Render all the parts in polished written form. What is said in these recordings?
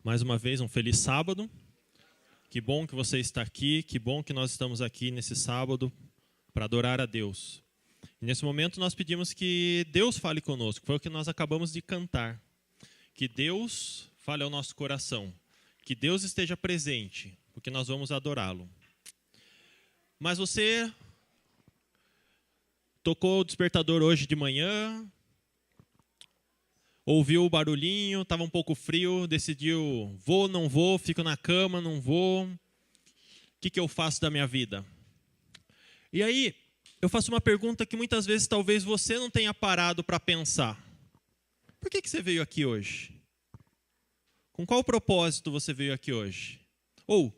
Mais uma vez, um feliz sábado. Que bom que você está aqui, que bom que nós estamos aqui nesse sábado para adorar a Deus. E nesse momento nós pedimos que Deus fale conosco, foi o que nós acabamos de cantar. Que Deus fale ao nosso coração, que Deus esteja presente, porque nós vamos adorá-lo. Mas você tocou o despertador hoje de manhã, ouviu o barulhinho, estava um pouco frio, decidiu, vou, não vou, fico na cama, não vou. O que eu faço da minha vida? E aí, eu faço uma pergunta que muitas vezes talvez você não tenha parado para pensar. Por que você veio aqui hoje? Com qual propósito você veio aqui hoje? Ou,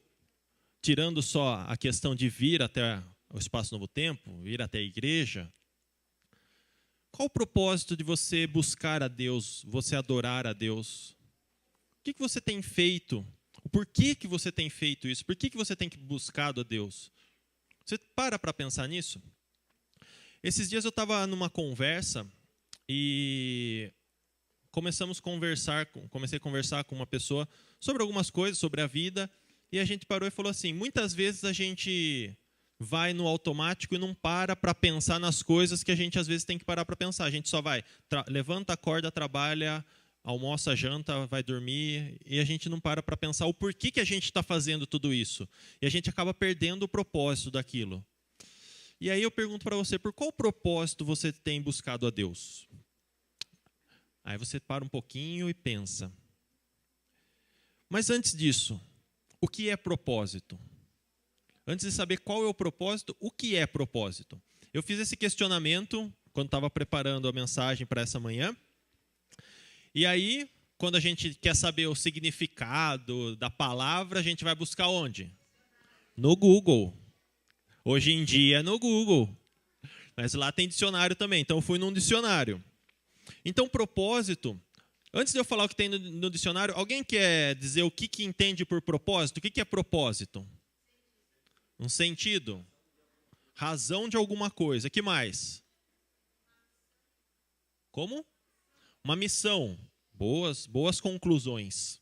tirando só a questão de vir até o Espaço Novo Tempo, ir até a igreja, qual o propósito de você buscar a Deus, você adorar a Deus? O que você tem feito? Por que você tem feito isso? Por que você tem buscado a Deus? Você para pensar nisso? Esses dias eu estava numa conversa e comecei a conversar com uma pessoa sobre algumas coisas, sobre a vida, e a gente parou e falou assim, muitas vezes a gente vai no automático e não para pensar nas coisas que a gente às vezes tem que parar para pensar. A gente só vai, levanta, acorda, trabalha, almoça, janta, vai dormir, e a gente não para pensar o porquê que a gente está fazendo tudo isso. E a gente acaba perdendo o propósito daquilo. E aí eu pergunto para você, por qual propósito você tem buscado a Deus? Aí você para um pouquinho e pensa. Mas antes disso, o que é propósito? Antes de saber qual é o propósito, o que é propósito? Eu fiz esse questionamento quando estava preparando a mensagem para essa manhã. E aí, quando a gente quer saber o significado da palavra, a gente vai buscar onde? No Google. Hoje em dia é no Google. Mas lá tem dicionário também, então eu fui num dicionário. Então, propósito, antes de eu falar o que tem no dicionário, alguém quer dizer o que entende por propósito? O que é propósito? Um sentido? Razão de alguma coisa. Que mais? Como? Uma missão. Boas conclusões.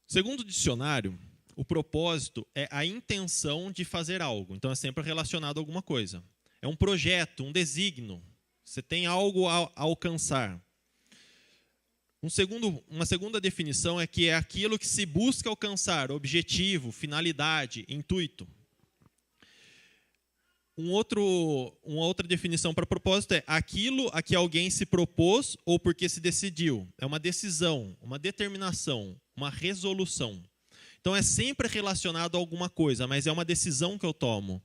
Segundo o dicionário, o propósito é a intenção de fazer algo. Então é sempre relacionado a alguma coisa. É um projeto, um desígnio. Você tem algo a alcançar. Uma segunda definição é que é aquilo que se busca alcançar, objetivo, finalidade, intuito. Uma outra definição para propósito é aquilo a que alguém se propôs ou porque se decidiu. É uma decisão, uma determinação, uma resolução. Então é sempre relacionado a alguma coisa, mas é uma decisão que eu tomo.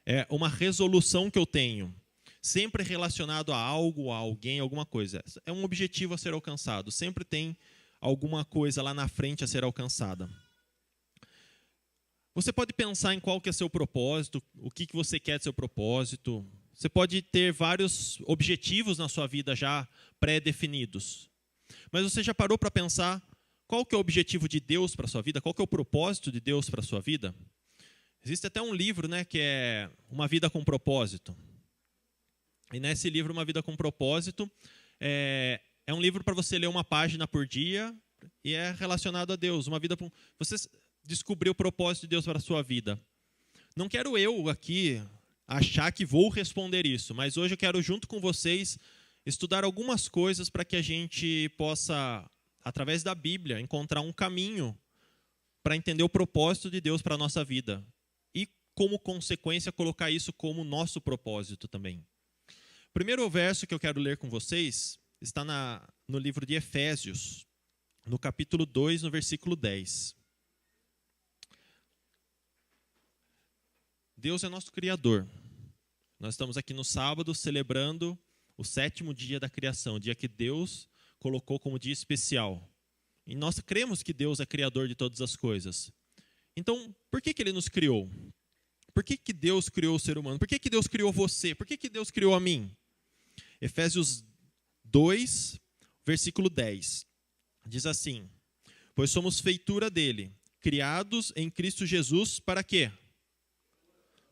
É uma resolução que eu tenho. Sempre relacionado a algo, a alguém, alguma coisa. É um objetivo a ser alcançado. Sempre tem alguma coisa lá na frente a ser alcançada. Você pode pensar em qual que é seu propósito, o que você quer de seu propósito. Você pode ter vários objetivos na sua vida já pré-definidos. Mas você já parou para pensar qual que é o objetivo de Deus para a sua vida? Qual que é o propósito de Deus para a sua vida? Existe até um livro, né, que é Uma Vida com Propósito. E nesse livro, Uma Vida com Propósito, é um livro para você ler uma página por dia e é relacionado a Deus. Você descobrir o propósito de Deus para a sua vida. Não quero eu aqui achar que vou responder isso, mas hoje eu quero, junto com vocês, estudar algumas coisas para que a gente possa, através da Bíblia, encontrar um caminho para entender o propósito de Deus para a nossa vida. E, como consequência, colocar isso como nosso propósito também. O primeiro verso que eu quero ler com vocês está no livro de Efésios, no capítulo 2, no versículo 10. Deus é nosso Criador. Nós estamos aqui no sábado celebrando o 7º dia da criação, o dia que Deus colocou como dia especial. E nós cremos que Deus é Criador de todas as coisas. Então, por que Ele nos criou? Por que Deus criou o ser humano? Por que Deus criou você? Por que Deus criou a mim? Efésios 2, versículo 10. Diz assim: pois somos feitura dele, criados em Cristo Jesus para quê?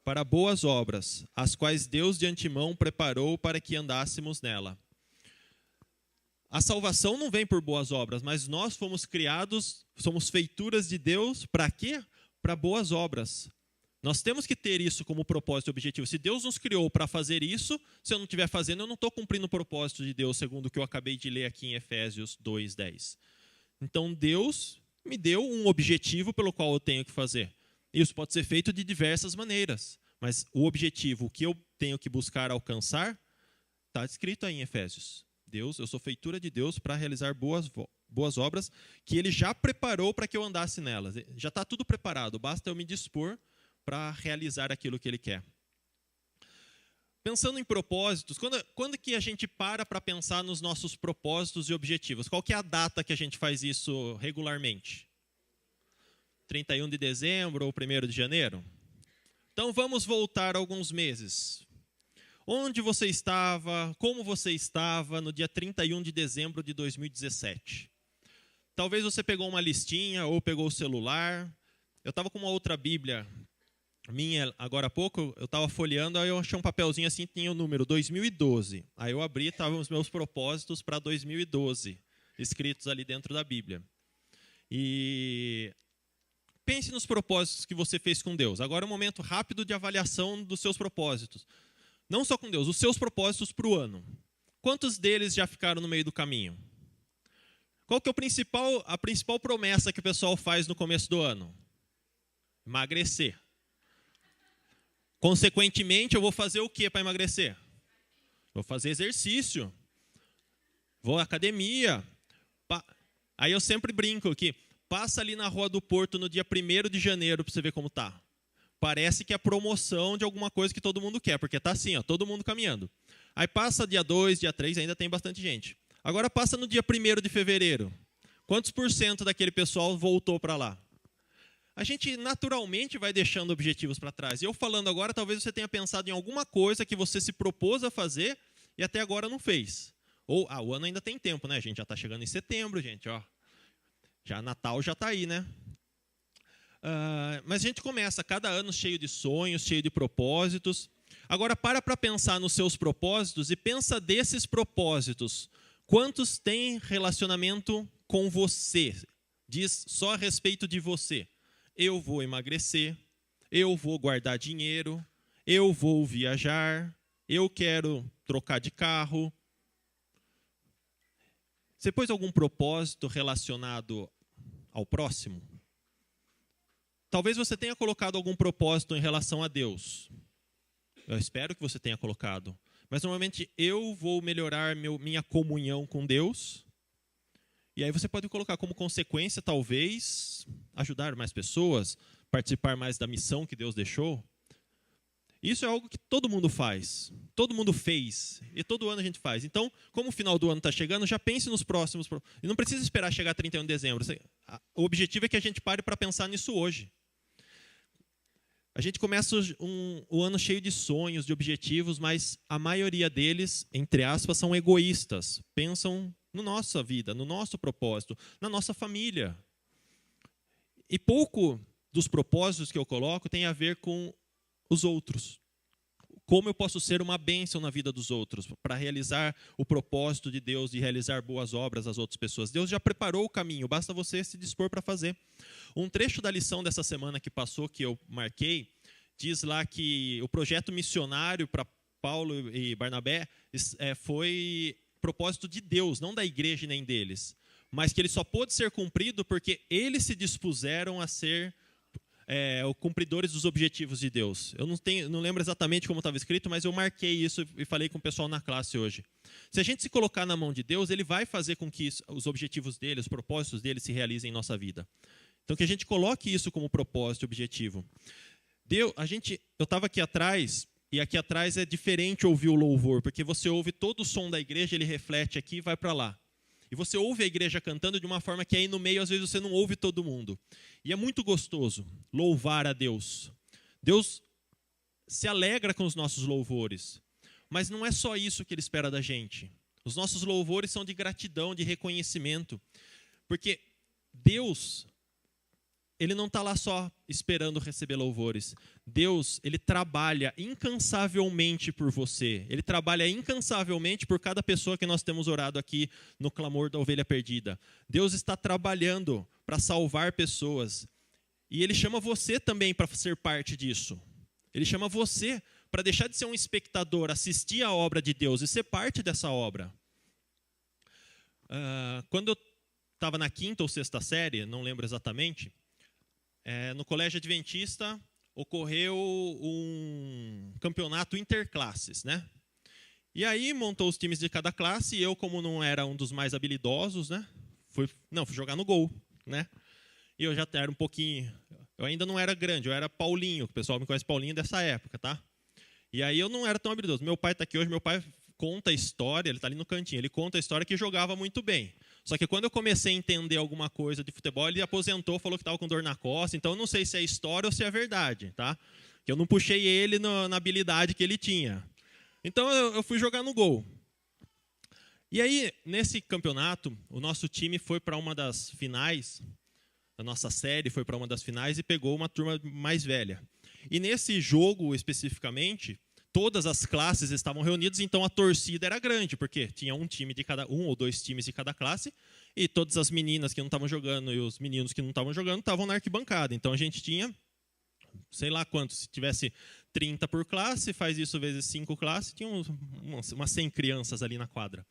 Para boas obras, as quais Deus de antemão preparou para que andássemos nela. A salvação não vem por boas obras, mas nós fomos criados, somos feituras de Deus, para quê? Para boas obras. Nós temos que ter isso como propósito e objetivo. Se Deus nos criou para fazer isso, se eu não estiver fazendo, eu não estou cumprindo o propósito de Deus, segundo o que eu acabei de ler aqui em Efésios 2:10. Então Deus me deu um objetivo pelo qual eu tenho que fazer. Isso pode ser feito de diversas maneiras, mas o objetivo, o que eu tenho que buscar alcançar, está escrito aí em Efésios. Deus, eu sou feitura de Deus para realizar boas obras que Ele já preparou para que eu andasse nelas. Já está tudo preparado, basta eu me dispor para realizar aquilo que Ele quer. Pensando em propósitos, quando que a gente para pensar nos nossos propósitos e objetivos? Qual que é a data que a gente faz isso regularmente? 31 de dezembro ou 1º de janeiro? Então vamos voltar alguns meses. Onde você estava, como você estava no dia 31 de dezembro de 2017? Talvez você pegou uma listinha ou pegou o celular. Eu estava com uma outra Bíblia minha agora há pouco, eu estava folheando, aí eu achei um papelzinho assim, tinha o número 2012. Aí eu abri, estavam os meus propósitos para 2012, escritos ali dentro da Bíblia. E pense nos propósitos que você fez com Deus. Agora é um momento rápido de avaliação dos seus propósitos. Não só com Deus, os seus propósitos para o ano. Quantos deles já ficaram no meio do caminho? Qual que é a principal promessa que o pessoal faz no começo do ano? Emagrecer. Consequentemente, eu vou fazer o que para emagrecer? Vou fazer exercício. Vou à academia. Aí eu sempre brinco aqui. Passa ali na Rua do Porto no dia 1º de janeiro para você ver como está. Parece que é promoção de alguma coisa que todo mundo quer, porque está assim, ó, todo mundo caminhando. Aí passa dia 2, dia 3, ainda tem bastante gente. Agora passa no dia 1º de fevereiro. Quantos % daquele pessoal voltou para lá? A gente naturalmente vai deixando objetivos para trás. E eu falando agora, talvez você tenha pensado em alguma coisa que você se propôs a fazer e até agora não fez. Ou, o ano ainda tem tempo, né? A gente já está chegando em setembro, gente, ó. Já Natal já está aí, né? Mas a gente começa cada ano cheio de sonhos, cheio de propósitos. Agora para pensar nos seus propósitos e pensa desses propósitos. Quantos têm relacionamento com você? Diz só a respeito de você. Eu vou emagrecer, eu vou guardar dinheiro, eu vou viajar, eu quero trocar de carro. Você pôs algum propósito relacionado ao próximo? Talvez você tenha colocado algum propósito em relação a Deus. Eu espero que você tenha colocado. Mas normalmente eu vou melhorar minha comunhão com Deus. E aí você pode colocar como consequência, talvez, ajudar mais pessoas, participar mais da missão que Deus deixou. Isso é algo que todo mundo faz, todo mundo fez, e todo ano a gente faz. Então, como o final do ano está chegando, já pense nos próximos. E não precisa esperar chegar 31 de dezembro. O objetivo é que a gente pare para pensar nisso hoje. A gente começa o ano cheio de sonhos, de objetivos, mas a maioria deles, entre aspas, são egoístas. Pensam na nossa vida, no nosso propósito, na nossa família. E pouco dos propósitos que eu coloco tem a ver com os outros. Como eu posso ser uma bênção na vida dos outros, para realizar o propósito de Deus de realizar boas obras às outras pessoas. Deus já preparou o caminho, basta você se dispor para fazer. Um trecho da lição dessa semana que passou, que eu marquei, diz lá que o projeto missionário para Paulo e Barnabé foi propósito de Deus, não da igreja nem deles, mas que ele só pôde ser cumprido porque eles se dispuseram a ser os cumpridores dos objetivos de Deus. Eu não lembro exatamente como estava escrito, mas eu marquei isso e falei com o pessoal na classe hoje. Se a gente se colocar na mão de Deus, Ele vai fazer com que os objetivos dele, os propósitos dele se realizem em nossa vida. Então que a gente coloque isso como propósito e objetivo. Eu estava aqui atrás, e aqui atrás é diferente ouvir o louvor, porque você ouve todo o som da igreja, ele reflete aqui e vai para lá. E você ouve a igreja cantando de uma forma que aí no meio, às vezes, você não ouve todo mundo. E é muito gostoso louvar a Deus. Deus se alegra com os nossos louvores. Mas não é só isso que Ele espera da gente. Os nossos louvores são de gratidão, de reconhecimento. Porque Deus ele não está lá só esperando receber louvores. Deus, ele trabalha incansavelmente por você. Ele trabalha incansavelmente por cada pessoa que nós temos orado aqui no clamor da ovelha perdida. Deus está trabalhando para salvar pessoas. E ele chama você também para ser parte disso. Ele chama você para deixar de ser um espectador, assistir à obra de Deus e ser parte dessa obra. Quando eu estava na 5ª ou 6ª série, não lembro exatamente, no colégio adventista ocorreu um campeonato interclasses, né? E aí montou os times de cada classe e eu, como não era um dos mais habilidosos, né? Fui jogar no gol, né? E eu já era um pouquinho... Eu ainda não era grande, eu era Paulinho, que o pessoal me conhece Paulinho dessa época, tá? E aí eu não era tão habilidoso. Meu pai está aqui hoje, meu pai conta a história, ele está ali no cantinho, ele conta a história que jogava muito bem. Só que quando eu comecei a entender alguma coisa de futebol, ele aposentou, falou que estava com dor na costa, então eu não sei se é história ou se é verdade, tá? Que eu não puxei ele na habilidade que ele tinha. Então eu fui jogar no gol. E aí, nesse campeonato, o nosso time foi para uma das finais, a nossa série foi para uma das finais e pegou uma turma mais velha. E nesse jogo, especificamente, todas as classes estavam reunidas, então a torcida era grande, porque tinha um ou dois times de cada classe, e todas as meninas que não estavam jogando e os meninos que não estavam jogando estavam na arquibancada. Então a gente tinha, sei lá quantos, se tivesse 30 por classe, faz isso vezes 5 classes, tinha umas 100 crianças ali na quadra.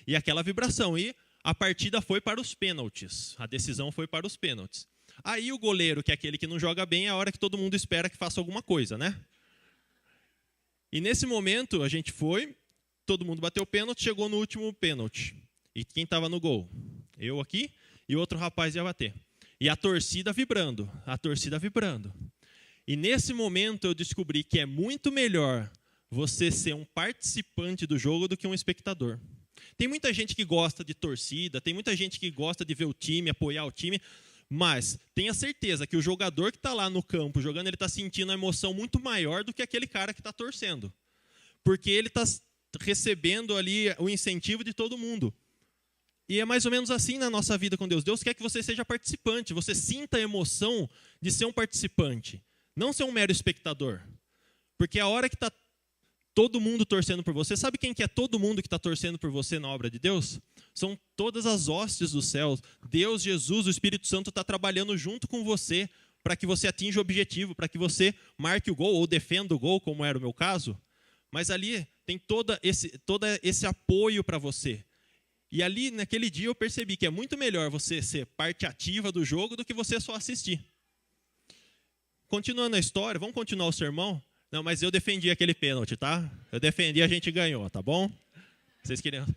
E aquela vibração, e a partida foi para os pênaltis, a decisão foi para os pênaltis. Aí o goleiro, que é aquele que não joga bem, é a hora que todo mundo espera que faça alguma coisa, né? E nesse momento, a gente foi, todo mundo bateu o pênalti, chegou no último pênalti. E quem estava no gol? Eu aqui e outro rapaz ia bater. E a torcida vibrando, a torcida vibrando. E nesse momento eu descobri que é muito melhor você ser um participante do jogo do que um espectador. Tem muita gente que gosta de torcida, tem muita gente que gosta de ver o time, apoiar o time, mas tenha certeza que o jogador que está lá no campo jogando, ele está sentindo uma emoção muito maior do que aquele cara que está torcendo. Porque ele está recebendo ali o incentivo de todo mundo. E é mais ou menos assim na nossa vida com Deus. Deus quer que você seja participante, você sinta a emoção de ser um participante, não ser um mero espectador. Porque a hora que está todo mundo torcendo por você, sabe quem que é todo mundo que está torcendo por você na obra de Deus? São todas as hostes dos céus. Deus, Jesus, o Espírito Santo está trabalhando junto com você para que você atinja o objetivo, para que você marque o gol ou defenda o gol, como era o meu caso. Mas ali tem todo esse apoio para você. E ali, naquele dia, eu percebi que é muito melhor você ser parte ativa do jogo do que você só assistir. Continuando a história, vamos continuar o sermão? Não, mas eu defendi aquele pênalti, tá? Eu defendi, a gente ganhou, tá bom? Vocês queriam...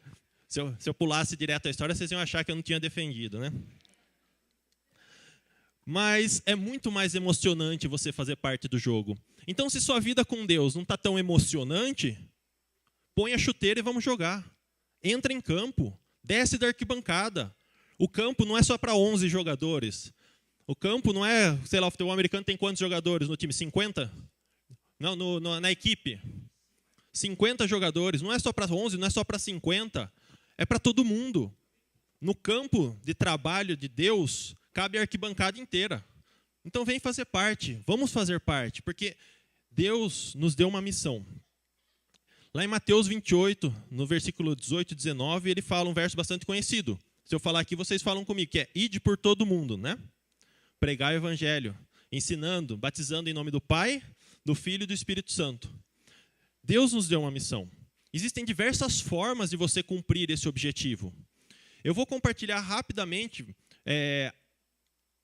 Se eu pulasse direto a história, vocês iam achar que eu não tinha defendido, né? Mas é muito mais emocionante você fazer parte do jogo. Então, se sua vida com Deus não está tão emocionante, põe a chuteira e vamos jogar. Entra em campo, desce da arquibancada. O campo não é só para 11 jogadores. O campo não é, sei lá, o futebol americano tem quantos jogadores no time? 50? Não, na equipe. 50 jogadores, não é só para 11, não é só para 50. É para todo mundo. No campo de trabalho de Deus, cabe a arquibancada inteira. Então vem fazer parte, vamos fazer parte, porque Deus nos deu uma missão. Lá em Mateus 28, no versículo 18 e 19, ele fala um verso bastante conhecido. Se eu falar aqui, vocês falam comigo, que é ide por todo mundo, né? Pregar o evangelho, ensinando, batizando em nome do Pai, do Filho e do Espírito Santo. Deus nos deu uma missão. Existem diversas formas de você cumprir esse objetivo. Eu vou compartilhar rapidamente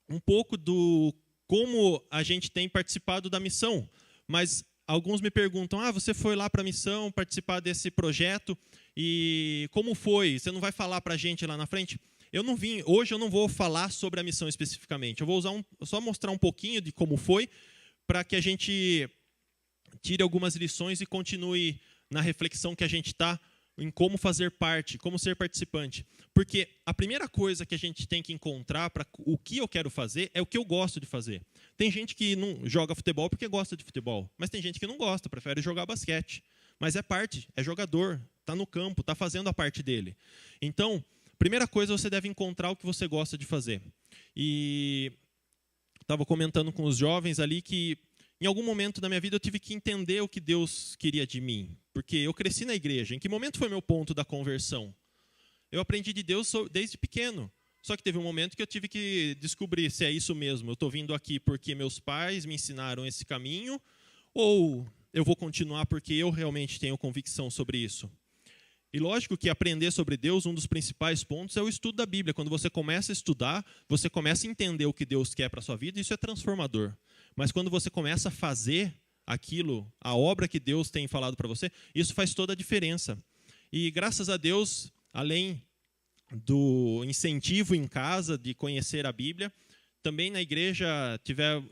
um pouco do como a gente tem participado da missão. Mas alguns me perguntam, você foi lá para a missão, participar desse projeto, e como foi? Você não vai falar para a gente lá na frente? Hoje eu não vou falar sobre a missão especificamente. Eu vou só mostrar um pouquinho de como foi, para que a gente tire algumas lições e continue na reflexão que a gente está em como fazer parte, como ser participante. Porque a primeira coisa que a gente tem que encontrar para o que eu quero fazer é o que eu gosto de fazer. Tem gente que não joga futebol porque gosta de futebol, mas tem gente que não gosta, prefere jogar basquete. Mas é parte, é jogador, está no campo, está fazendo a parte dele. Então, primeira coisa, você deve encontrar o que você gosta de fazer. E estava comentando com os jovens ali que em algum momento da minha vida eu tive que entender o que Deus queria de mim, porque eu cresci na igreja. Em que momento foi meu ponto da conversão? Eu aprendi de Deus desde pequeno. Só que teve um momento que eu tive que descobrir se é isso mesmo. Eu estou vindo aqui porque meus pais me ensinaram esse caminho, ou eu vou continuar porque eu realmente tenho convicção sobre isso. E lógico que aprender sobre Deus, um dos principais pontos é o estudo da Bíblia. Quando você começa a estudar, você começa a entender o que Deus quer para a sua vida, e isso é transformador. Mas quando você começa a fazer aquilo, a obra que Deus tem falado para você, isso faz toda a diferença. E graças a Deus, além do incentivo em casa de conhecer a Bíblia, também na igreja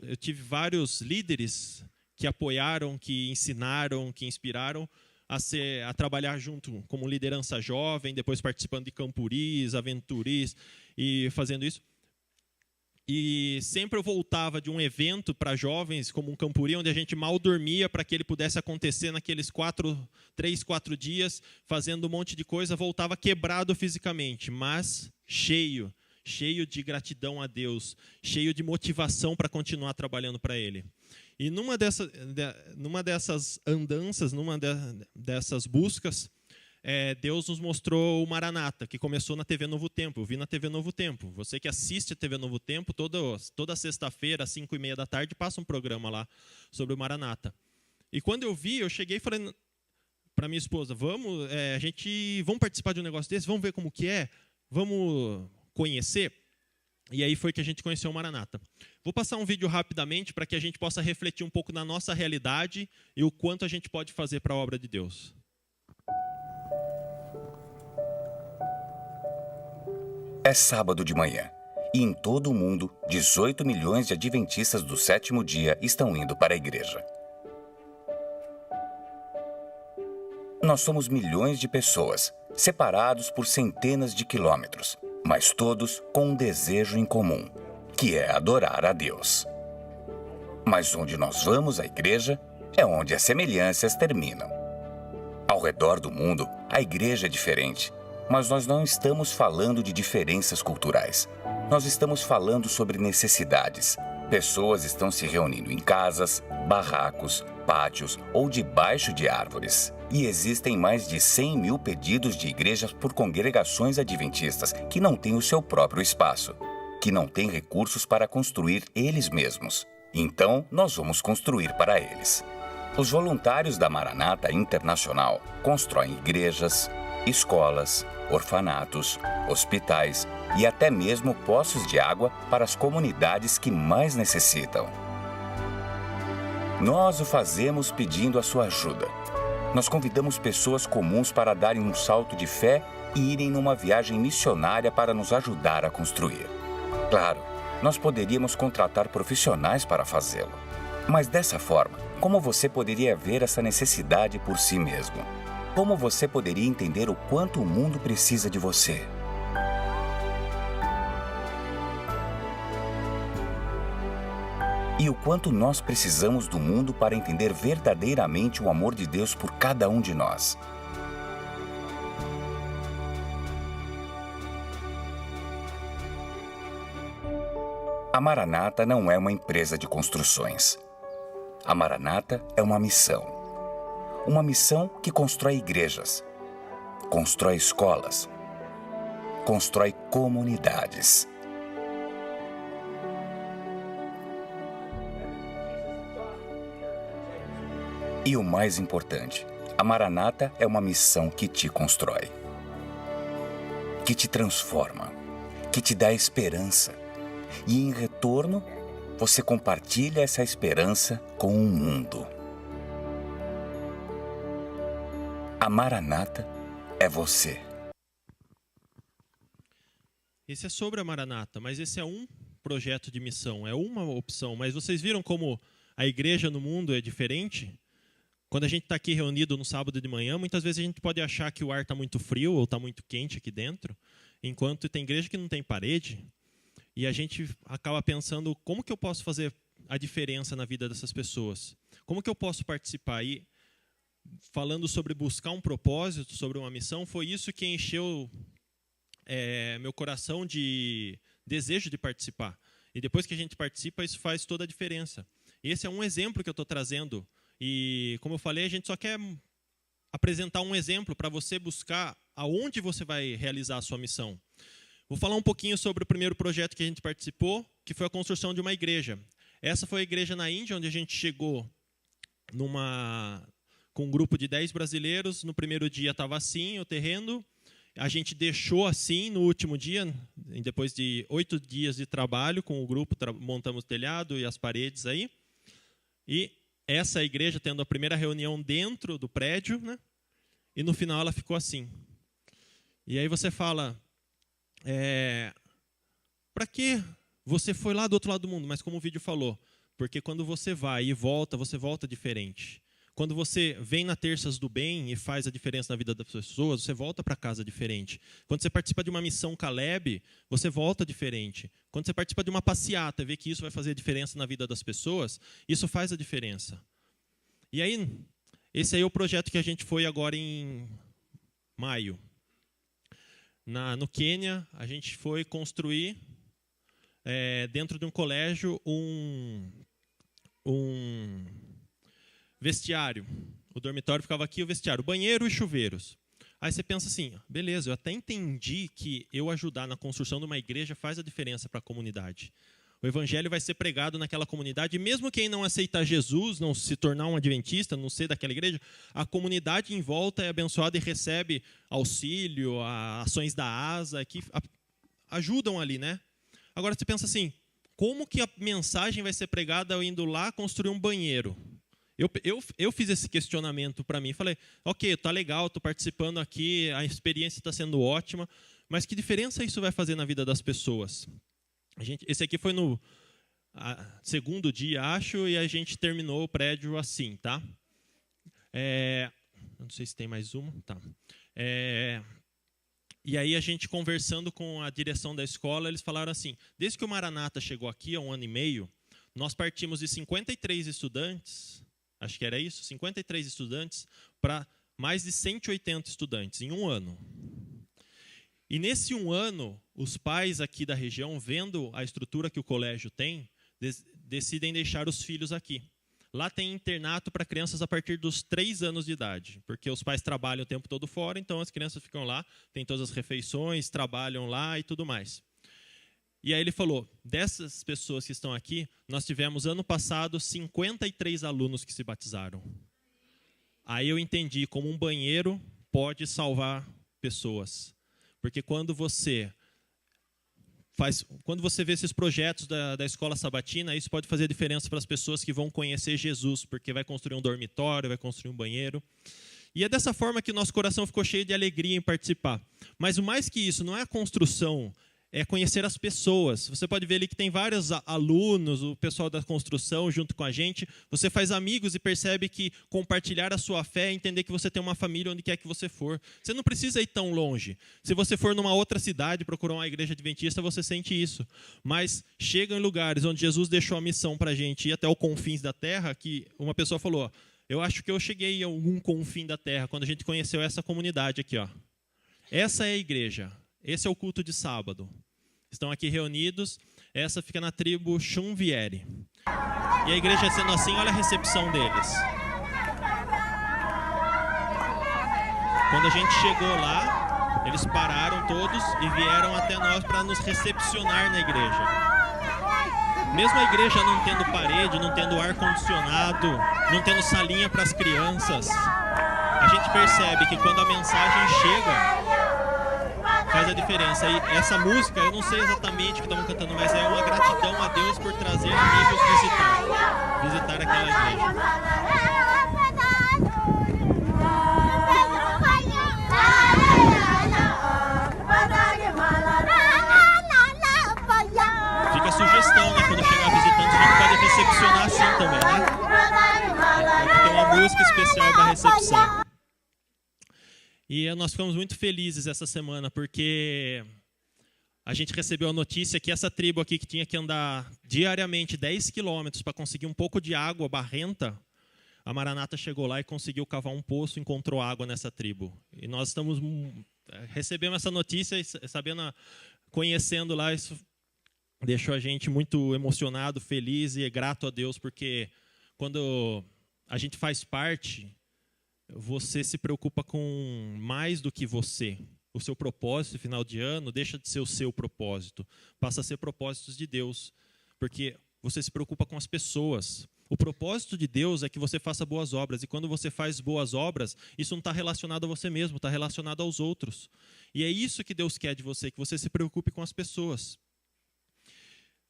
eu tive vários líderes que apoiaram, que ensinaram, que inspiraram a trabalhar junto como liderança jovem, depois participando de campuris, aventuris e fazendo isso. E sempre eu voltava de um evento para jovens, como um campuri, onde a gente mal dormia para que ele pudesse acontecer naqueles 3, 4 dias, fazendo um monte de coisa, voltava quebrado fisicamente, mas cheio de gratidão a Deus, cheio de motivação para continuar trabalhando para Ele. E numa dessas andanças, dessas buscas, Deus nos mostrou o Maranata, que começou na TV Novo Tempo. Eu vi na TV Novo Tempo. Você que assiste a TV Novo Tempo, toda sexta-feira, às 5:30 da tarde, passa um programa lá sobre o Maranata. E quando eu vi, eu cheguei e falei para minha esposa, vamos participar de um negócio desse, vamos ver como que é, vamos conhecer. E aí foi que a gente conheceu o Maranata. Vou passar um vídeo rapidamente para que a gente possa refletir um pouco na nossa realidade e o quanto a gente pode fazer para a obra de Deus. É sábado de manhã e em todo o mundo, 18 milhões de adventistas do sétimo dia estão indo para a igreja. Nós somos milhões de pessoas, separados por centenas de quilômetros, mas todos com um desejo em comum, que é adorar a Deus. Mas onde nós vamos à igreja é onde as semelhanças terminam. Ao redor do mundo, a igreja é diferente. Mas nós não estamos falando de diferenças culturais. Nós estamos falando sobre necessidades. Pessoas estão se reunindo em casas, barracos, pátios ou debaixo de árvores. E existem mais de 100 mil pedidos de igrejas por congregações adventistas que não têm o seu próprio espaço, que não têm recursos para construir eles mesmos. Então, nós vamos construir para eles. Os voluntários da Maranata Internacional constroem igrejas, escolas, orfanatos, hospitais e até mesmo poços de água para as comunidades que mais necessitam. Nós o fazemos pedindo a sua ajuda. Nós convidamos pessoas comuns para darem um salto de fé e irem numa viagem missionária para nos ajudar a construir. Claro, nós poderíamos contratar profissionais para fazê-lo. Mas dessa forma, como você poderia ver essa necessidade por si mesmo? Como você poderia entender o quanto o mundo precisa de você? E o quanto nós precisamos do mundo para entender verdadeiramente o amor de Deus por cada um de nós. A Maranata não é uma empresa de construções. A Maranata é uma missão. Uma missão que constrói igrejas, constrói escolas, constrói comunidades. E o mais importante, a Maranata é uma missão que te constrói, que te transforma, que te dá esperança. E em retorno, você compartilha essa esperança com o mundo. A Maranata é você. Esse é sobre a Maranata, mas esse é um projeto de missão, é uma opção. Mas vocês viram como a igreja no mundo é diferente? Quando a gente está aqui reunido no sábado de manhã, muitas vezes a gente pode achar que o ar está muito frio ou está muito quente aqui dentro, enquanto tem igreja que não tem parede, e a gente acaba pensando, como que eu posso fazer a diferença na vida dessas pessoas? Como que eu posso participar? E falando sobre buscar um propósito, sobre uma missão, foi isso que encheu meu coração de desejo de participar. E depois que a gente participa, isso faz toda a diferença. Esse é um exemplo que eu estou trazendo. E, como eu falei, a gente só quer apresentar um exemplo para você buscar aonde você vai realizar a sua missão. Vou falar um pouquinho sobre o primeiro projeto que a gente participou, que foi a construção de uma igreja. Essa foi a igreja na Índia, onde a gente chegou com um grupo de 10 brasileiros. No primeiro dia estava assim o terreno. A gente deixou assim no último dia, depois de 8 dias de trabalho com o grupo, montamos o telhado e as paredes aí. E essa igreja tendo a primeira reunião dentro do prédio, né? E no final ela ficou assim. E aí você fala, para que você foi lá do outro lado do mundo? Mas como o vídeo falou, porque quando você vai e volta, você volta diferente. Quando você vem na Terças do Bem e faz a diferença na vida das pessoas, você volta para casa diferente. Quando você participa de uma missão Caleb, você volta diferente. Quando você participa de uma passeata e vê que isso vai fazer a diferença na vida das pessoas, isso faz a diferença. E aí, esse aí é o projeto que a gente foi agora em maio. No Quênia, a gente foi construir, dentro de um colégio, um vestiário. O dormitório ficava aqui, o vestiário, banheiro e chuveiros. Aí você pensa assim, beleza, eu até entendi que eu ajudar na construção de uma igreja faz a diferença para a comunidade. O evangelho vai ser pregado naquela comunidade, e mesmo quem não aceitar Jesus, não se tornar um adventista, não ser daquela igreja, a comunidade em volta é abençoada e recebe auxílio, ações da ASA, que ajudam ali, né? Agora você pensa assim, como que a mensagem vai ser pregada eu indo lá construir um banheiro? Eu fiz esse questionamento para mim. Falei, ok, tá legal, estou participando aqui, a experiência está sendo ótima, mas que diferença isso vai fazer na vida das pessoas? Esse aqui foi no segundo dia, acho, e a gente terminou o prédio assim, tá? Não sei se tem mais uma. Tá. E aí a gente conversando com a direção da escola, eles falaram assim, desde que o Maranata chegou aqui há 1 ano e meio, nós partimos de 53 estudantes, acho que era isso, 53 estudantes, para mais de 180 estudantes em 1 ano. E nesse 1 ano, os pais aqui da região, vendo a estrutura que o colégio tem, decidem deixar os filhos aqui. Lá tem internato para crianças a partir dos 3 anos de idade, porque os pais trabalham o tempo todo fora, então as crianças ficam lá, têm todas as refeições, trabalham lá e tudo mais. E aí ele falou, dessas pessoas que estão aqui, nós tivemos ano passado 53 alunos que se batizaram. Aí eu entendi como um banheiro pode salvar pessoas. Porque quando você vê esses projetos da escola sabatina, isso pode fazer diferença para as pessoas que vão conhecer Jesus, porque vai construir um dormitório, vai construir um banheiro. E é dessa forma que nosso coração ficou cheio de alegria em participar. Mas o mais que isso, não é a construção, é conhecer as pessoas. Você pode ver ali que tem vários alunos, o pessoal da construção junto com a gente. Você faz amigos e percebe que compartilhar a sua fé é entender que você tem uma família onde quer que você for. Você não precisa ir tão longe. Se você for numa outra cidade procurar uma igreja adventista, você sente isso. Mas chega em lugares onde Jesus deixou a missão para a gente ir até os confins da terra, que uma pessoa falou, eu acho que eu cheguei a algum confim da terra quando a gente conheceu essa comunidade aqui. Essa é a igreja. Esse é o culto de sábado. Estão aqui reunidos. Essa fica na tribo Chumviere. E a igreja sendo assim, olha a recepção deles. Quando a gente chegou lá, eles pararam todos e vieram até nós para nos recepcionar na igreja. Mesmo a igreja não tendo parede, não tendo ar-condicionado, não tendo salinha para as crianças, a gente percebe que quando a mensagem chega, faz a diferença. E essa música, eu não sei exatamente o que estamos cantando, mas é uma gratidão a Deus por trazer amigos visitar aquela igreja. Fica a sugestão, né? Quando chegar visitante, a gente pode recepcionar assim também, né? Tem uma música especial da recepção. E nós ficamos muito felizes essa semana, porque a gente recebeu a notícia que essa tribo aqui, que tinha que andar diariamente 10 quilômetros para conseguir um pouco de água barrenta, a Maranata chegou lá e conseguiu cavar um poço, encontrou água nessa tribo. E nós recebemos essa notícia e sabendo, conhecendo lá, isso deixou a gente muito emocionado, feliz e grato a Deus, porque quando a gente faz parte, você se preocupa com mais do que você. O seu propósito, final de ano, deixa de ser o seu propósito, passa a ser propósitos de Deus, porque você se preocupa com as pessoas. O propósito de Deus é que você faça boas obras, e quando você faz boas obras, isso não está relacionado a você mesmo, está relacionado aos outros. E é isso que Deus quer de você, que você se preocupe com as pessoas.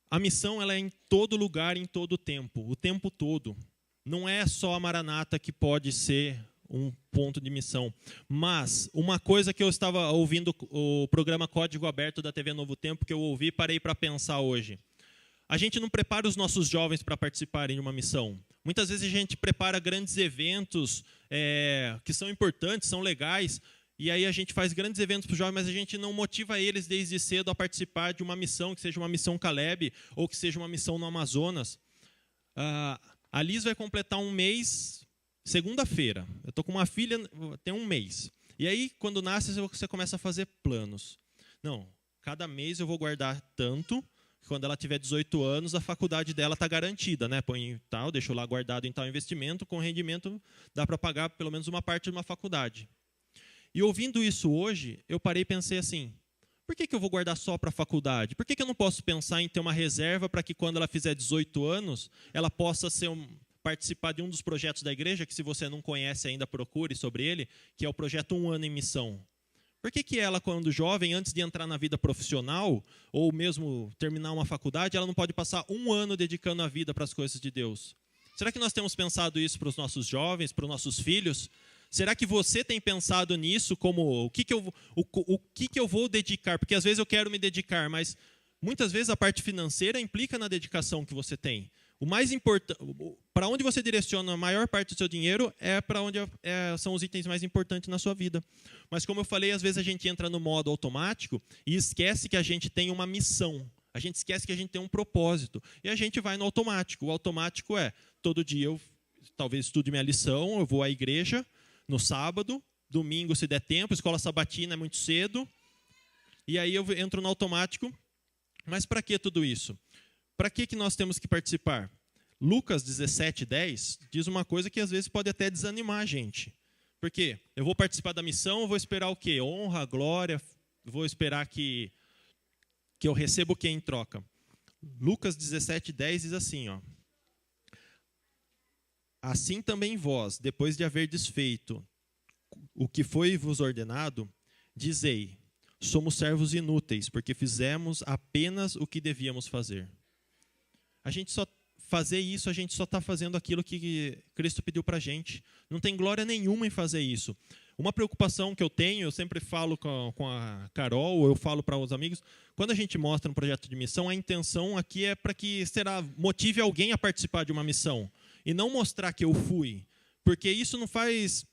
A missão ela é em todo lugar, em todo tempo, o tempo todo. Não é só a Maranata que pode ser um ponto de missão. Mas uma coisa que eu estava ouvindo o programa Código Aberto da TV Novo Tempo, que eu ouvi e parei para pensar hoje. A gente não prepara os nossos jovens para participarem de uma missão. Muitas vezes a gente prepara grandes eventos que são importantes, são legais, e aí a gente faz grandes eventos para os jovens, mas a gente não motiva eles desde cedo a participar de uma missão, que seja uma missão Caleb, ou que seja uma missão no Amazonas. A Liz vai completar um mês, segunda-feira. Eu estou com uma filha, tem um mês. E aí, quando nasce, você começa a fazer planos. Não, cada mês eu vou guardar tanto, quando ela tiver 18 anos, a faculdade dela está garantida, né? Põe tal, deixo lá guardado em tal investimento, com rendimento dá para pagar pelo menos uma parte de uma faculdade. E ouvindo isso hoje, eu parei e pensei assim, por que eu vou guardar só para a faculdade? Por que eu não posso pensar em ter uma reserva para que quando ela fizer 18 anos, ela possa participar de um dos projetos da igreja, que se você não conhece ainda, procure sobre ele, que é o projeto 1 Ano em Missão. Por que ela, quando jovem, antes de entrar na vida profissional, ou mesmo terminar uma faculdade, ela não pode passar 1 ano dedicando a vida para as coisas de Deus? Será que nós temos pensado isso para os nossos jovens, para os nossos filhos? Será que você tem pensado nisso como o que eu vou dedicar? Porque às vezes eu quero me dedicar, mas muitas vezes a parte financeira implica na dedicação que você tem. O mais importante, para onde você direciona a maior parte do seu dinheiro é para onde são os itens mais importantes na sua vida. Mas como eu falei, às vezes a gente entra no modo automático e esquece que a gente tem uma missão. A gente esquece que a gente tem um propósito. E a gente vai no automático. O automático é, todo dia eu talvez estude minha lição, eu vou à igreja no sábado, domingo se der tempo, escola sabatina é muito cedo. E aí eu entro no automático. Mas para que tudo isso? Para que nós temos que participar? Lucas 17:10 diz uma coisa que às vezes pode até desanimar a gente. Por quê? Eu vou participar da missão, eu vou esperar o quê? Honra, glória, vou esperar que eu receba o quê em troca? Lucas 17:10 diz assim, ó. Assim também vós, depois de haver desfeito o que foi vos ordenado, dizei, somos servos inúteis, porque fizemos apenas o que devíamos fazer. A gente só está fazendo aquilo que Cristo pediu para a gente. Não tem glória nenhuma em fazer isso. Uma preocupação que eu tenho, eu sempre falo com a Carol, ou eu falo para os amigos, quando a gente mostra um projeto de missão, a intenção aqui é para que motive alguém a participar de uma missão. E não mostrar que eu fui. Porque isso não faz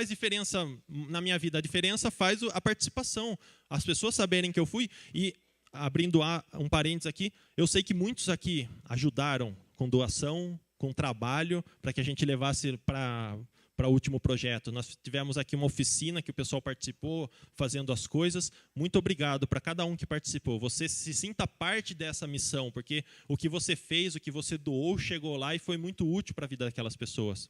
diferença na minha vida. A diferença faz a participação. As pessoas saberem que eu fui. E, abrindo um parênteses aqui, eu sei que muitos aqui ajudaram com doação, com trabalho, para que a gente levasse para o último projeto. Nós tivemos aqui uma oficina que o pessoal participou, fazendo as coisas. Muito obrigado para cada um que participou. Você se sinta parte dessa missão, porque o que você fez, o que você doou, chegou lá e foi muito útil para a vida daquelas pessoas.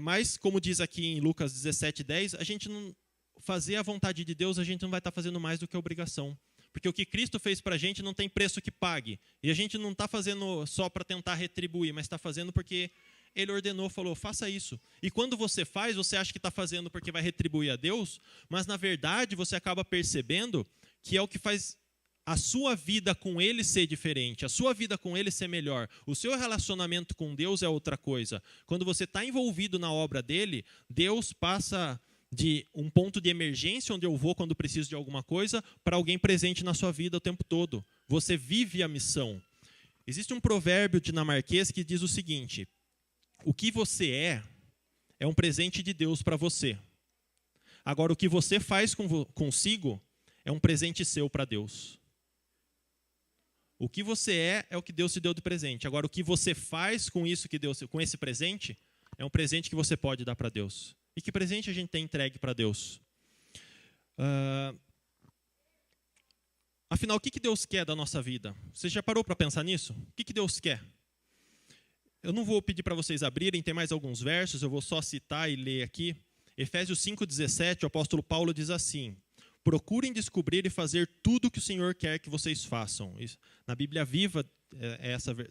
Mas, como diz aqui em Lucas 17:10, a gente não fazer a vontade de Deus, a gente não vai estar fazendo mais do que a obrigação. Porque o que Cristo fez para a gente não tem preço que pague. E a gente não está fazendo só para tentar retribuir, mas está fazendo porque Ele ordenou, falou, faça isso. E quando você faz, você acha que está fazendo porque vai retribuir a Deus, mas na verdade você acaba percebendo que é o que faz a sua vida com Ele ser diferente, a sua vida com Ele ser melhor. O seu relacionamento com Deus é outra coisa. Quando você está envolvido na obra dEle, Deus passa de um ponto de emergência, onde eu vou quando preciso de alguma coisa, para alguém presente na sua vida o tempo todo. Você vive a missão. Existe um provérbio dinamarquês que diz o seguinte, o que você é um presente de Deus para você. Agora, o que você faz consigo é um presente seu para Deus. O que você é o que Deus te deu de presente. Agora, o que você faz com isso que Deus, com esse presente, é um presente que você pode dar para Deus. E que presente a gente tem entregue para Deus? Afinal, o que Deus quer da nossa vida? Você já parou para pensar nisso? O que Deus quer? Eu não vou pedir para vocês abrirem, tem mais alguns versos, eu vou só citar e ler aqui. Efésios 5,17, o apóstolo Paulo diz assim: procurem descobrir e fazer tudo o que o Senhor quer que vocês façam. Isso, na Bíblia Viva,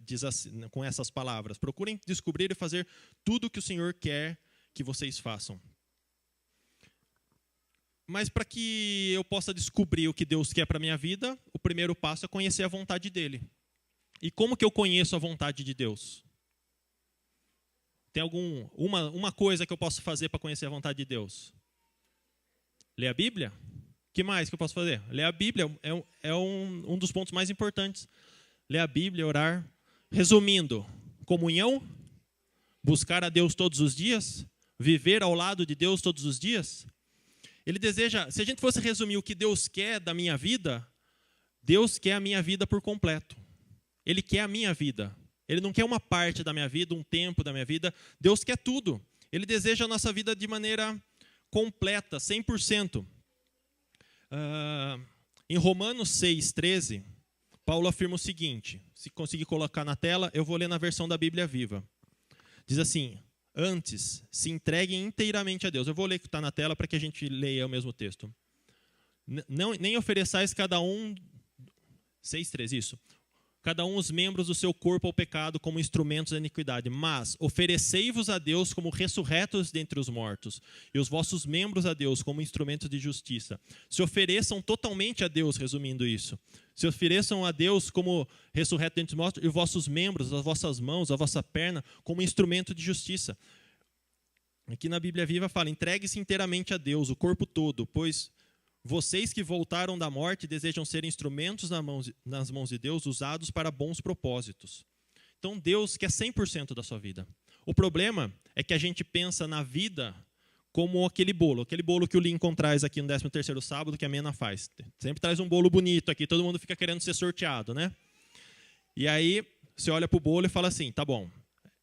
diz assim, com essas palavras: procurem descobrir e fazer tudo o que o Senhor quer que vocês façam. Mas para que eu possa descobrir o que Deus quer para a minha vida, o primeiro passo é conhecer a vontade dEle. E como que eu conheço a vontade de Deus? Tem uma coisa que eu posso fazer para conhecer a vontade de Deus? Ler a Bíblia? O que mais que eu posso fazer? Ler a Bíblia é um dos pontos mais importantes. Ler a Bíblia, orar. Resumindo, comunhão, buscar a Deus todos os dias, viver ao lado de Deus todos os dias. Ele deseja, se a gente fosse resumir o que Deus quer da minha vida, Deus quer a minha vida por completo. Ele quer a minha vida. Ele não quer uma parte da minha vida, um tempo da minha vida. Deus quer tudo. Ele deseja a nossa vida de maneira completa, 100%. Em Romanos 6,13, Paulo afirma o seguinte, se conseguir colocar na tela, eu vou ler na versão da Bíblia Viva. Diz assim: antes, se entreguem inteiramente a Deus. Eu vou ler o que está na tela para que a gente leia o mesmo texto. Nem ofereçais cada um... 6,13, isso. Cada um os membros do seu corpo ao pecado como instrumentos da iniquidade. Mas oferecei-vos a Deus como ressurretos dentre os mortos, e os vossos membros a Deus como instrumentos de justiça. Se ofereçam totalmente a Deus, resumindo isso. Se ofereçam a Deus como ressurreto dentre os mortos, e os vossos membros, as vossas mãos, a vossa perna, como instrumento de justiça. Aqui na Bíblia Viva fala: entregue-se inteiramente a Deus, o corpo todo, pois vocês que voltaram da morte desejam ser instrumentos nas mãos de Deus, usados para bons propósitos. Então Deus quer 100% da sua vida. O problema é que a gente pensa na vida como aquele bolo que o Lincoln traz aqui no 13º sábado, que a Mena faz. Sempre traz um bolo bonito aqui, todo mundo fica querendo ser sorteado, né? E aí você olha para o bolo e fala assim: tá bom,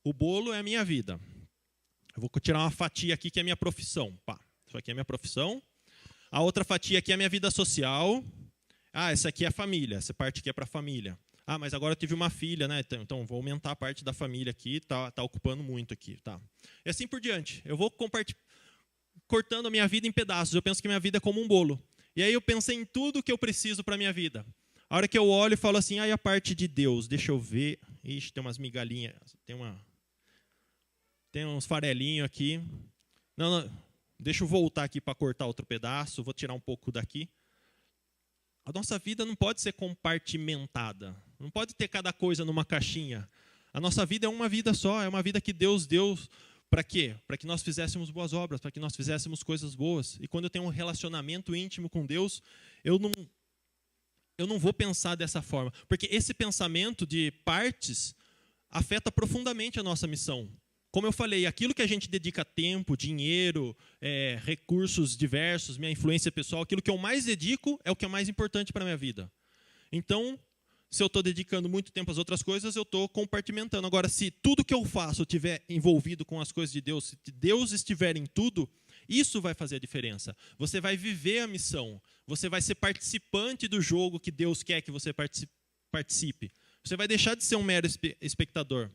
o bolo é a minha vida. Eu vou tirar uma fatia aqui que é a minha profissão. Pá, isso aqui é a minha profissão. A outra fatia aqui é a minha vida social. Essa aqui é a família. Essa parte aqui é para a família. Mas agora eu tive uma filha, né? Então vou aumentar a parte da família aqui. Tá ocupando muito aqui. Tá. E assim por diante. Eu vou cortando a minha vida em pedaços. Eu penso que minha vida é como um bolo. E aí eu pensei em tudo que eu preciso para a minha vida. A hora que eu olho e falo assim: e a parte de Deus? Deixa eu ver. Ixi, tem umas migalhinhas. Tem uns farelinhos aqui. Não. Deixa eu voltar aqui para cortar outro pedaço, vou tirar um pouco daqui. A nossa vida não pode ser compartimentada, não pode ter cada coisa numa caixinha. A nossa vida é uma vida só, é uma vida que Deus deu para quê? Para que nós fizéssemos boas obras, para que nós fizéssemos coisas boas. E quando eu tenho um relacionamento íntimo com Deus, eu não vou pensar dessa forma, porque esse pensamento de partes afeta profundamente a nossa missão. Como eu falei, aquilo que a gente dedica tempo, dinheiro, recursos diversos, minha influência pessoal, aquilo que eu mais dedico é o que é mais importante para a minha vida. Então, se eu estou dedicando muito tempo às outras coisas, eu estou compartimentando. Agora, se tudo que eu faço estiver envolvido com as coisas de Deus, se Deus estiver em tudo, isso vai fazer a diferença. Você vai viver a missão. Você vai ser participante do jogo que Deus quer que você participe. Você vai deixar de ser um mero espectador.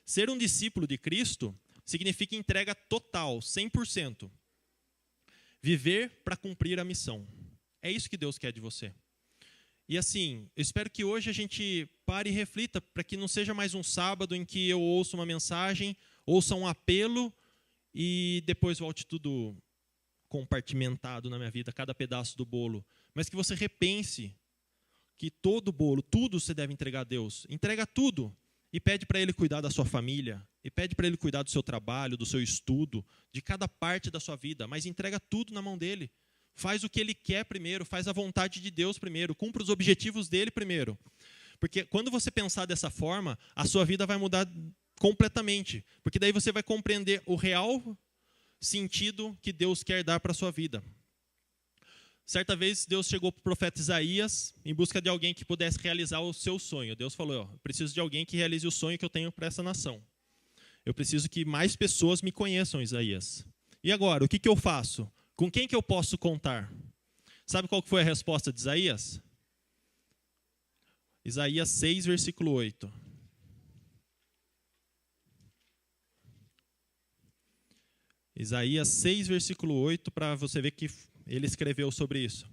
Ser um discípulo de Cristo significa entrega total, 100%. Viver para cumprir a missão. É isso que Deus quer de você. E assim, eu espero que hoje a gente pare e reflita para que não seja mais um sábado em que eu ouço uma mensagem, ouça um apelo e depois volte tudo compartimentado na minha vida, cada pedaço do bolo. Mas que você repense que todo bolo, tudo você deve entregar a Deus. Entrega tudo. E pede para Ele cuidar da sua família, e pede para Ele cuidar do seu trabalho, do seu estudo, de cada parte da sua vida, mas entrega tudo na mão dEle. Faz o que Ele quer primeiro, faz a vontade de Deus primeiro, cumpra os objetivos dEle primeiro. Porque quando você pensar dessa forma, a sua vida vai mudar completamente, porque daí você vai compreender o real sentido que Deus quer dar para a sua vida. Certa vez, Deus chegou para o profeta Isaías em busca de alguém que pudesse realizar o seu sonho. Deus falou: eu preciso de alguém que realize o sonho que eu tenho para essa nação. Eu preciso que mais pessoas me conheçam, Isaías. E agora, o que eu faço? Com quem que eu posso contar? Sabe qual foi a resposta de Isaías? Isaías 6, versículo 8. Isaías 6, versículo 8, para você ver que ele escreveu sobre isso.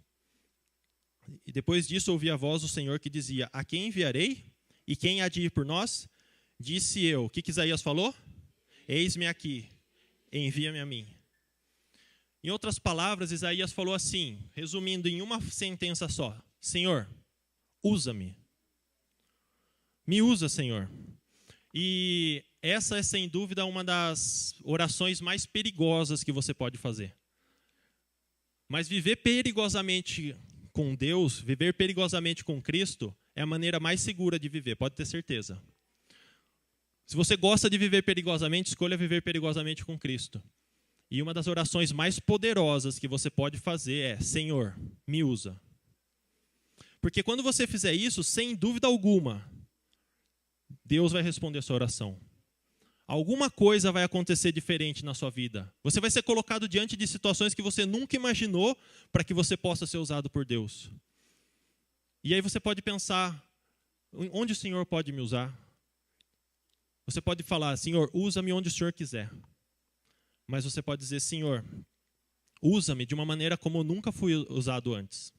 E depois disso ouvi a voz do Senhor que dizia: a quem enviarei? E quem há de ir por nós? Disse eu. O que Isaías falou? Eis-me aqui, envia-me a mim. Em outras palavras, Isaías falou assim, resumindo em uma sentença só: Senhor, usa-me. Me usa, Senhor. E essa é, sem dúvida, uma das orações mais perigosas que você pode fazer. Mas viver perigosamente com Deus, viver perigosamente com Cristo, é a maneira mais segura de viver, pode ter certeza. Se você gosta de viver perigosamente, escolha viver perigosamente com Cristo. E uma das orações mais poderosas que você pode fazer é: Senhor, me usa. Porque quando você fizer isso, sem dúvida alguma, Deus vai responder a sua oração. Alguma coisa vai acontecer diferente na sua vida. Você vai ser colocado diante de situações que você nunca imaginou para que você possa ser usado por Deus. E aí você pode pensar: onde o Senhor pode me usar? Você pode falar: Senhor, usa-me onde o Senhor quiser. Mas você pode dizer: Senhor, usa-me de uma maneira como eu nunca fui usado antes.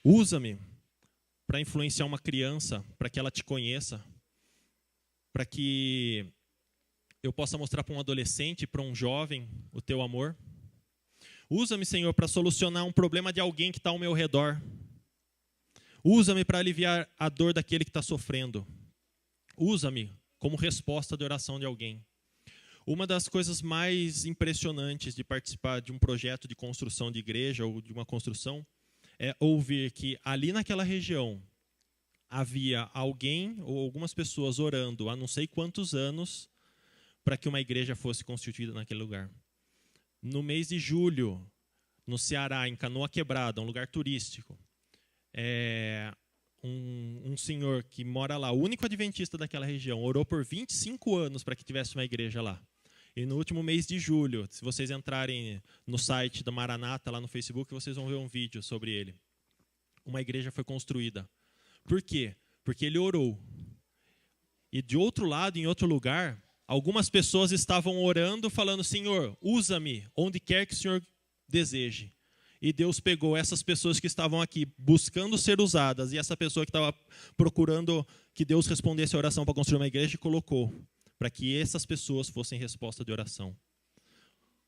Usa-me para influenciar uma criança, para que ela te conheça, para que eu possa mostrar para um adolescente, para um jovem, o teu amor. Usa-me, Senhor, para solucionar um problema de alguém que está ao meu redor. Usa-me para aliviar a dor daquele que está sofrendo. Usa-me como resposta de oração de alguém. Uma das coisas mais impressionantes de participar de um projeto de construção de igreja ou de uma construção é ouvir que ali naquela região havia alguém ou algumas pessoas orando há não sei quantos anos para que uma igreja fosse constituída naquele lugar. No mês de julho, no Ceará, em Canoa Quebrada, um lugar turístico, um senhor que mora lá, o único adventista daquela região, orou por 25 anos para que tivesse uma igreja lá. E no último mês de julho, se vocês entrarem no site da Maranata, lá no Facebook, vocês vão ver um vídeo sobre ele. Uma igreja foi construída. Por quê? Porque ele orou. E de outro lado, em outro lugar, algumas pessoas estavam orando, falando: Senhor, usa-me onde quer que o Senhor deseje. E Deus pegou essas pessoas que estavam aqui buscando ser usadas e essa pessoa que estava procurando que Deus respondesse a oração para construir uma igreja e colocou para que essas pessoas fossem resposta de oração.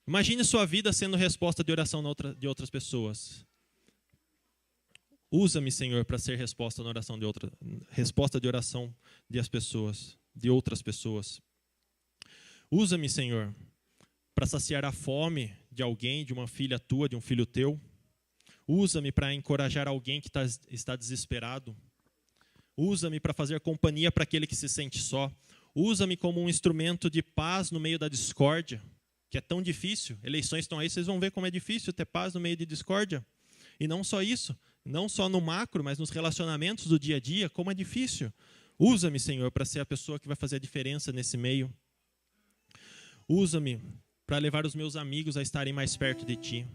Imagine sua vida sendo resposta de oração de outras pessoas. Usa-me, Senhor, para ser resposta de oração de outras pessoas. Usa-me, Senhor, para saciar a fome de alguém, de uma filha tua, de um filho teu. Usa-me para encorajar alguém que está desesperado. Usa-me para fazer companhia para aquele que se sente só. Usa-me como um instrumento de paz no meio da discórdia, que é tão difícil. Eleições estão aí, vocês vão ver como é difícil ter paz no meio de discórdia. E não só isso, não só no macro, mas nos relacionamentos do dia a dia, como é difícil. Usa-me, Senhor, para ser a pessoa que vai fazer a diferença nesse meio. Usa-me para levar os meus amigos a estarem mais perto de Ti.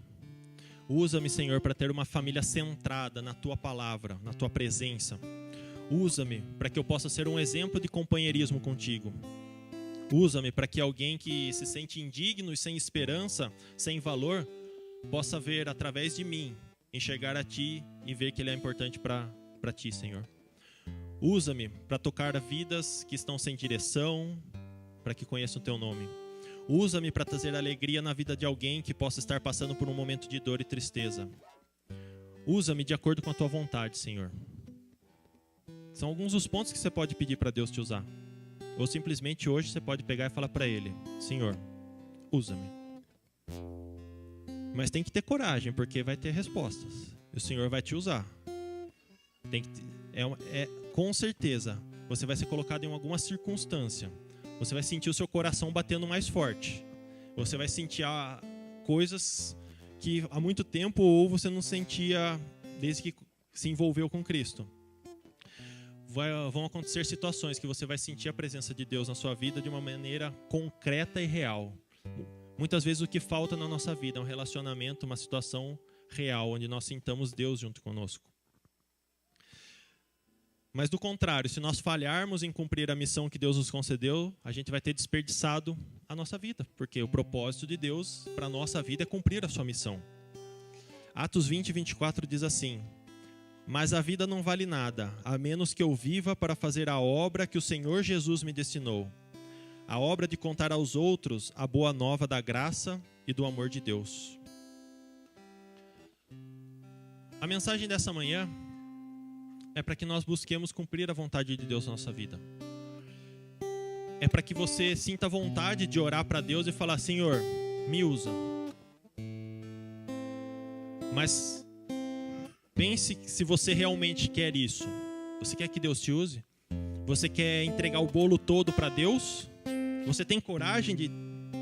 Usa-me, Senhor, para ter uma família centrada na Tua palavra, na Tua presença. Usa-me para que eu possa ser um exemplo de companheirismo contigo. Usa-me para que alguém que se sente indigno e sem esperança, sem valor, possa ver através de mim, enxergar a Ti e ver que Ele é importante para Ti, Senhor. Usa-me para tocar vidas que estão sem direção, para que conheçam o Teu nome. Usa-me para trazer alegria na vida de alguém que possa estar passando por um momento de dor e tristeza. Usa-me de acordo com a Tua vontade, Senhor. São alguns dos pontos que você pode pedir para Deus te usar. Ou simplesmente hoje você pode pegar e falar para Ele: Senhor, usa-me. Mas tem que ter coragem, porque vai ter respostas. E o Senhor vai te usar. Com certeza, você vai ser colocado em alguma circunstância. Você vai sentir o seu coração batendo mais forte. Você vai sentir coisas que há muito tempo ou você não sentia desde que se envolveu com Cristo. Vão acontecer situações que você vai sentir a presença de Deus na sua vida de uma maneira concreta e real. Muitas vezes o que falta na nossa vida é um relacionamento, uma situação real, onde nós sintamos Deus junto conosco. Mas do contrário, se nós falharmos em cumprir a missão que Deus nos concedeu, a gente vai ter desperdiçado a nossa vida, porque o propósito de Deus para a nossa vida é cumprir a sua missão. Atos 20, 24 diz assim: mas a vida não vale nada, a menos que eu viva para fazer a obra que o Senhor Jesus me destinou. A obra de contar aos outros a boa nova da graça e do amor de Deus. A mensagem dessa manhã é para que nós busquemos cumprir a vontade de Deus na nossa vida. É para que você sinta vontade de orar para Deus e falar: Senhor, me usa. Mas pense se você realmente quer isso. Você quer que Deus te use? Você quer entregar o bolo todo para Deus? Você tem coragem de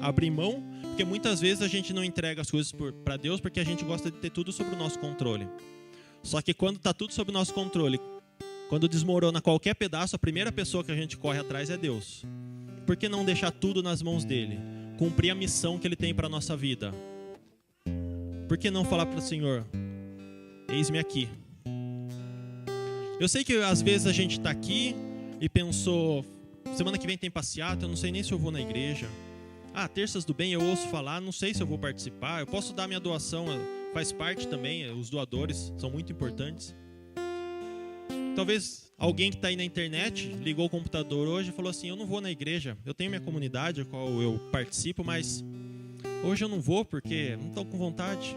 abrir mão? Porque muitas vezes a gente não entrega as coisas para Deus porque a gente gosta de ter tudo sob o nosso controle. Só que quando está tudo sob o nosso controle, quando desmorona qualquer pedaço, a primeira pessoa que a gente corre atrás é Deus. Por que não deixar tudo nas mãos dele? Cumprir a missão que ele tem para a nossa vida. Por que não falar para o Senhor: eis-me aqui. Eu sei que às vezes a gente está aqui e pensou: semana que vem tem passeata, eu não sei nem se eu vou na igreja. Terças do bem eu ouço falar, não sei se eu vou participar. Eu posso dar minha doação, faz parte também, os doadores são muito importantes. Talvez alguém que está aí na internet ligou o computador hoje e falou assim: eu não vou na igreja, eu tenho minha comunidade a qual eu participo, mas hoje eu não vou porque não estou com vontade.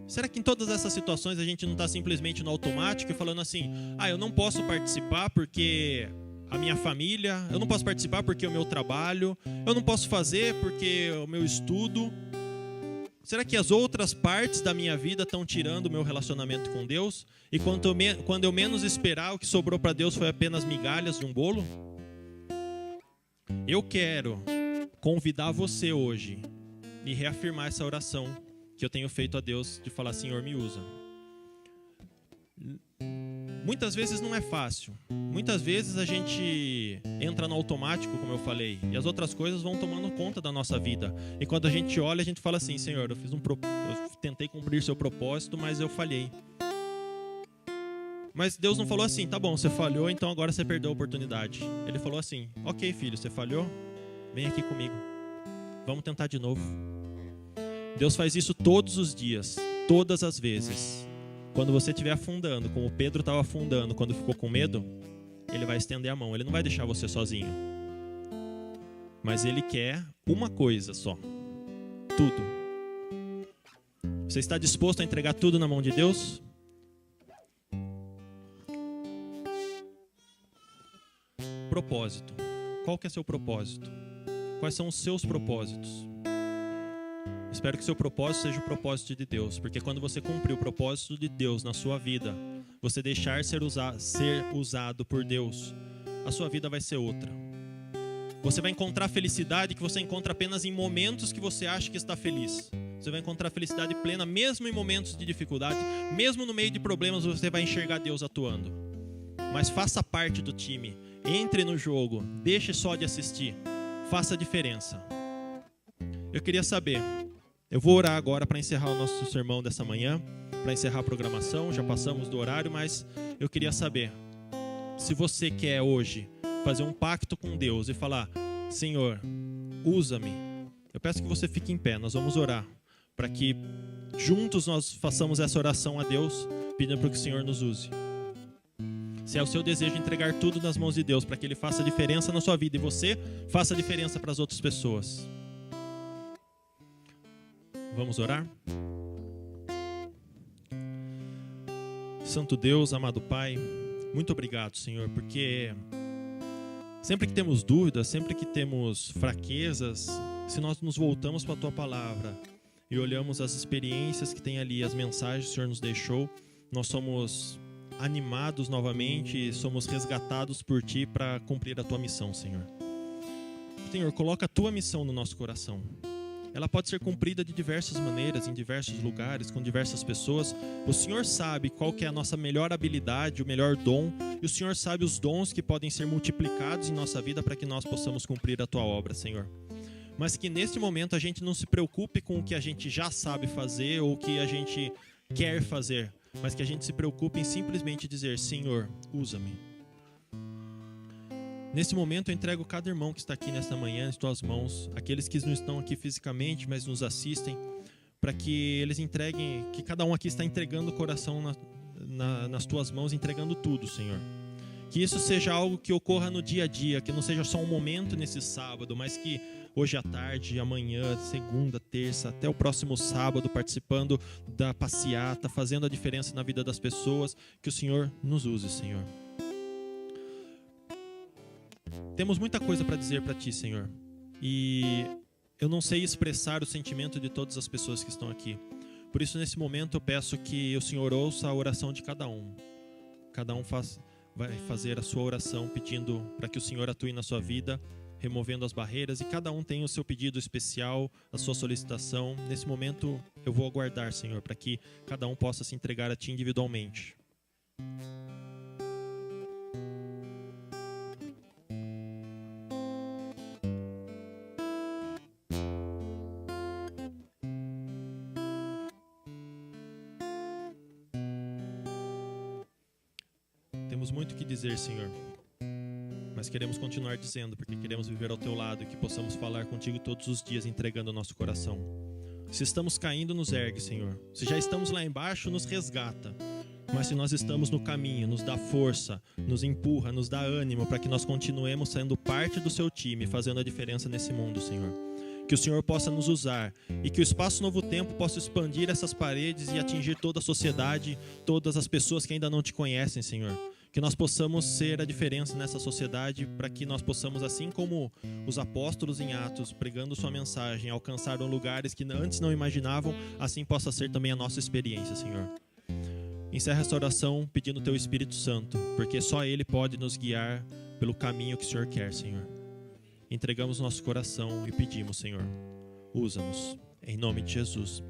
Será que em todas essas situações a gente não está simplesmente no automático e falando assim: eu não posso participar porque a minha família, eu não posso participar porque o meu trabalho, eu não posso fazer porque o meu estudo. Será que as outras partes da minha vida estão tirando o meu relacionamento com Deus? E quando eu menos esperar, o que sobrou para Deus foi apenas migalhas de um bolo? Eu quero convidar você hoje e reafirmar essa oração que eu tenho feito a Deus, de falar: Senhor, me usa. Muitas vezes não é fácil. Muitas vezes a gente entra no automático, como eu falei, e as outras coisas vão tomando conta da nossa vida. E quando a gente olha, a gente fala assim: Senhor, eu tentei cumprir seu propósito, mas eu falhei. Mas Deus não falou assim: tá bom, você falhou, então agora você perdeu a oportunidade. Ele falou assim: ok, filho, você falhou? Vem aqui comigo. Vamos tentar de novo. Deus faz isso todos os dias, todas as vezes. Quando você estiver afundando, como Pedro estava afundando quando ficou com medo, ele vai estender a mão, ele não vai deixar você sozinho. Mas ele quer uma coisa só: tudo. Você está disposto a entregar tudo na mão de Deus? Propósito. Qual que é seu propósito? Quais são os seus propósitos? Espero que seu propósito seja o propósito de Deus, porque quando você cumprir o propósito de Deus na sua vida, você deixar ser usado por Deus, a sua vida vai ser outra. Você vai encontrar felicidade que você encontra apenas em momentos que você acha que está feliz. Você vai encontrar felicidade plena mesmo em momentos de dificuldade, mesmo no meio de problemas você vai enxergar Deus atuando. Mas faça parte do time, entre no jogo, deixe só de assistir, faça a diferença. Eu queria saber, eu vou orar agora para encerrar o nosso sermão dessa manhã, para encerrar a programação, já passamos do horário, mas eu queria saber se você quer hoje fazer um pacto com Deus e falar: Senhor, usa-me. Eu peço que você fique em pé, nós vamos orar, para que juntos nós façamos essa oração a Deus, pedindo para que o Senhor nos use. Se é o seu desejo entregar tudo nas mãos de Deus, para que Ele faça a diferença na sua vida e você faça a diferença para as outras pessoas. Vamos orar? Santo Deus, amado Pai, muito obrigado, Senhor, porque sempre que temos dúvidas, sempre que temos fraquezas, se nós nos voltamos para a Tua Palavra e olhamos as experiências que tem ali, as mensagens que o Senhor nos deixou, nós somos animados novamente, somos resgatados por Ti para cumprir a Tua missão, Senhor. Senhor, coloca a Tua missão no nosso coração. Ela pode ser cumprida de diversas maneiras, em diversos lugares, com diversas pessoas. O Senhor sabe qual que é a nossa melhor habilidade, o melhor dom. E o Senhor sabe os dons que podem ser multiplicados em nossa vida para que nós possamos cumprir a Tua obra, Senhor. Mas que neste momento a gente não se preocupe com o que a gente já sabe fazer ou o que a gente quer fazer. mas que a gente se preocupe em simplesmente dizer: Senhor, usa-me. Nesse momento eu entrego cada irmão que está aqui nesta manhã em tuas mãos, aqueles que não estão aqui fisicamente, mas nos assistem, para que eles entreguem, que cada um aqui está entregando o coração nas tuas mãos, entregando tudo, Senhor. Que isso seja algo que ocorra no dia a dia, que não seja só um momento nesse sábado, mas que hoje à tarde, amanhã, segunda, terça, até o próximo sábado, participando da passeata, fazendo a diferença na vida das pessoas, que o Senhor nos use, Senhor. Temos muita coisa para dizer para Ti, Senhor, e eu não sei expressar o sentimento de todas as pessoas que estão aqui. Por isso, nesse momento, eu peço que o Senhor ouça a oração de cada um. Cada um vai fazer a sua oração pedindo para que o Senhor atue na sua vida, removendo as barreiras, e cada um tem o seu pedido especial, a sua solicitação. Nesse momento eu vou aguardar, Senhor, para que cada um possa se entregar a Ti individualmente. Temos muito o que dizer, Senhor, mas queremos continuar dizendo, porque queremos viver ao Teu lado e que possamos falar contigo todos os dias, entregando o nosso coração. Se estamos caindo, nos ergue, Senhor. Se já estamos lá embaixo, nos resgata. Mas se nós estamos no caminho, nos dá força, nos empurra, nos dá ânimo para que nós continuemos sendo parte do Seu time, fazendo a diferença nesse mundo, Senhor. Que o Senhor possa nos usar e que o Espaço Novo Tempo possa expandir essas paredes e atingir toda a sociedade, todas as pessoas que ainda não Te conhecem, Senhor. Que nós possamos ser a diferença nessa sociedade, para que nós possamos, assim como os apóstolos em Atos, pregando Sua mensagem, alcançaram lugares que antes não imaginavam, assim possa ser também a nossa experiência, Senhor. Encerra essa oração pedindo o Teu Espírito Santo, porque só Ele pode nos guiar pelo caminho que o Senhor quer, Senhor. Entregamos nosso coração e pedimos, Senhor, usa-nos, em nome de Jesus.